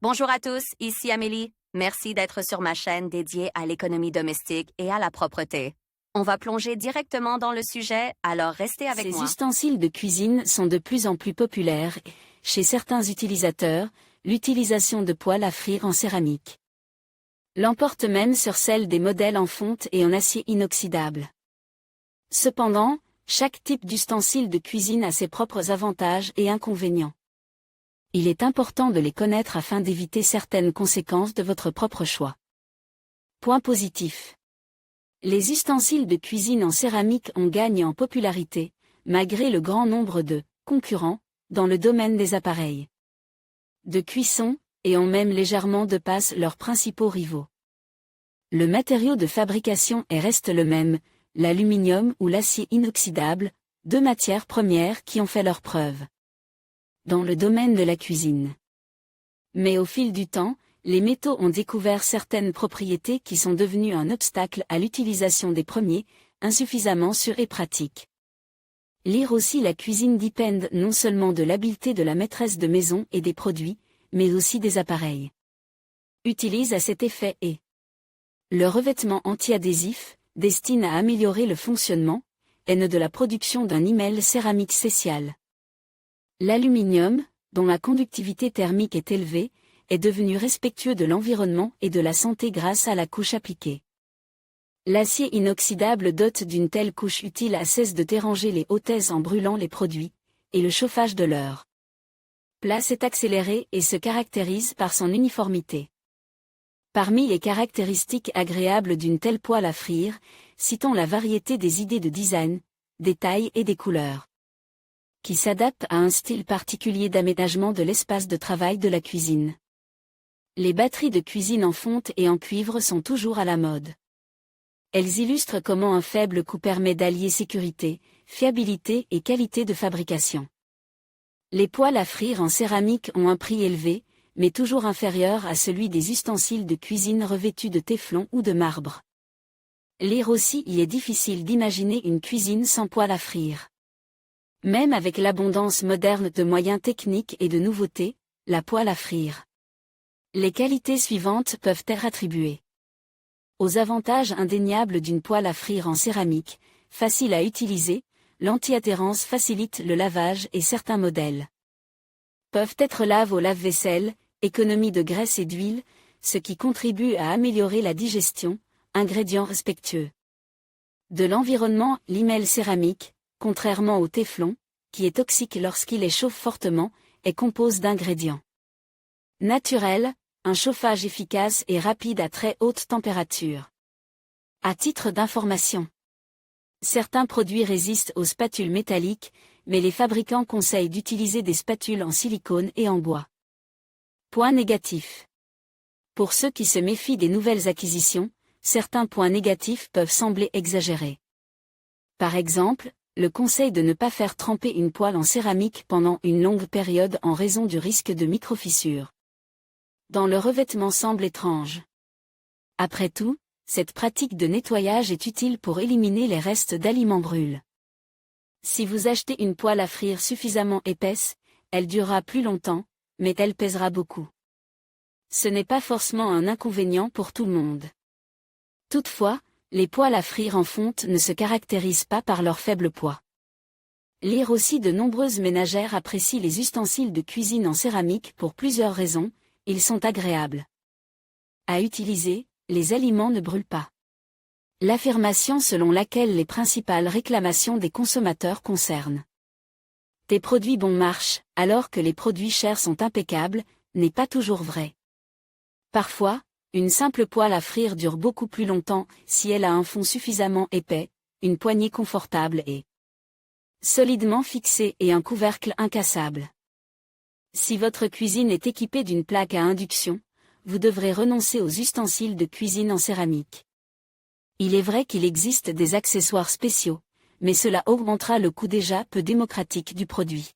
Bonjour à tous, ici Amélie. Merci d'être sur ma chaîne dédiée à l'économie domestique et à la propreté. On va plonger directement dans le sujet, alors restez avec moi. Ces ustensiles de cuisine sont de plus en plus populaires. Chez certains utilisateurs, l'utilisation de poêles à frire en céramique l'emporte même sur celle des modèles en fonte et en acier inoxydable. Cependant, chaque type d'ustensile de cuisine a ses propres avantages et inconvénients. Il est important de les connaître afin d'éviter certaines conséquences de votre propre choix. Point positif. Les ustensiles de cuisine en céramique ont gagné en popularité, malgré le grand nombre de concurrents dans le domaine des appareils de cuisson, et ont même légèrement dépassé leurs principaux rivaux. Le matériau de fabrication reste le même, l'aluminium ou l'acier inoxydable, deux matières premières qui ont fait leurs preuves dans le domaine de la cuisine. Mais au fil du temps, les métaux ont découvert certaines propriétés qui sont devenues un obstacle à l'utilisation des premiers, insuffisamment sûrs et pratiques. Lire aussi la cuisine dépend non seulement de l'habileté de la maîtresse de maison et des produits, mais aussi des appareils. Utilise à cet effet et le revêtement anti-adhésif, destiné à améliorer le fonctionnement, et de la production d'un email céramique spécial. L'aluminium, dont la conductivité thermique est élevée, est devenu respectueux de l'environnement et de la santé grâce à la couche appliquée. L'acier inoxydable dote d'une telle couche utile à cesse de déranger les hôtesses en brûlant les produits, et le chauffage de leur place est accéléré et se caractérise par son uniformité. Parmi les caractéristiques agréables d'une telle poêle à frire, citons la variété des idées de design, des tailles et des couleurs, qui s'adaptent à un style particulier d'aménagement de l'espace de travail de la cuisine. Les batteries de cuisine en fonte et en cuivre sont toujours à la mode. Elles illustrent comment un faible coût permet d'allier sécurité, fiabilité et qualité de fabrication. Les poêles à frire en céramique ont un prix élevé, mais toujours inférieur à celui des ustensiles de cuisine revêtus de téflon ou de marbre. Lire aussi, il est difficile d'imaginer une cuisine sans poêle à frire. Même avec l'abondance moderne de moyens techniques et de nouveautés, la poêle à frire. Les qualités suivantes peuvent être attribuées aux avantages indéniables d'une poêle à frire en céramique, facile à utiliser, l'anti-adhérence facilite le lavage et certains modèles peuvent être lave au lave-vaisselle, économie de graisse et d'huile, ce qui contribue à améliorer la digestion, ingrédients respectueux de l'environnement. L'email céramique, contrairement au téflon, qui est toxique lorsqu'il est chauffe fortement, est composé d'ingrédients naturels, un chauffage efficace et rapide à très haute température. À titre d'information, certains produits résistent aux spatules métalliques, mais les fabricants conseillent d'utiliser des spatules en silicone et en bois. Point négatif. Pour ceux qui se méfient des nouvelles acquisitions, certains points négatifs peuvent sembler exagérés. Par exemple, le conseil de ne pas faire tremper une poêle en céramique pendant une longue période en raison du risque de microfissures dans le revêtement semble étrange. Après tout, cette pratique de nettoyage est utile pour éliminer les restes d'aliments brûlés. Si vous achetez une poêle à frire suffisamment épaisse, elle durera plus longtemps, mais elle pèsera beaucoup. Ce n'est pas forcément un inconvénient pour tout le monde. Toutefois, les poêles à frire en fonte ne se caractérisent pas par leur faible poids. Lire aussi, de nombreuses ménagères apprécient les ustensiles de cuisine en céramique pour plusieurs raisons. Ils sont agréables à utiliser, les aliments ne brûlent pas. L'affirmation selon laquelle les principales réclamations des consommateurs concernent des produits bon marché, alors que les produits chers sont impeccables, n'est pas toujours vrai. Parfois, une simple poêle à frire dure beaucoup plus longtemps si elle a un fond suffisamment épais, une poignée confortable et solidement fixée et un couvercle incassable. Si votre cuisine est équipée d'une plaque à induction, vous devrez renoncer aux ustensiles de cuisine en céramique. Il est vrai qu'il existe des accessoires spéciaux, mais cela augmentera le coût déjà peu démocratique du produit.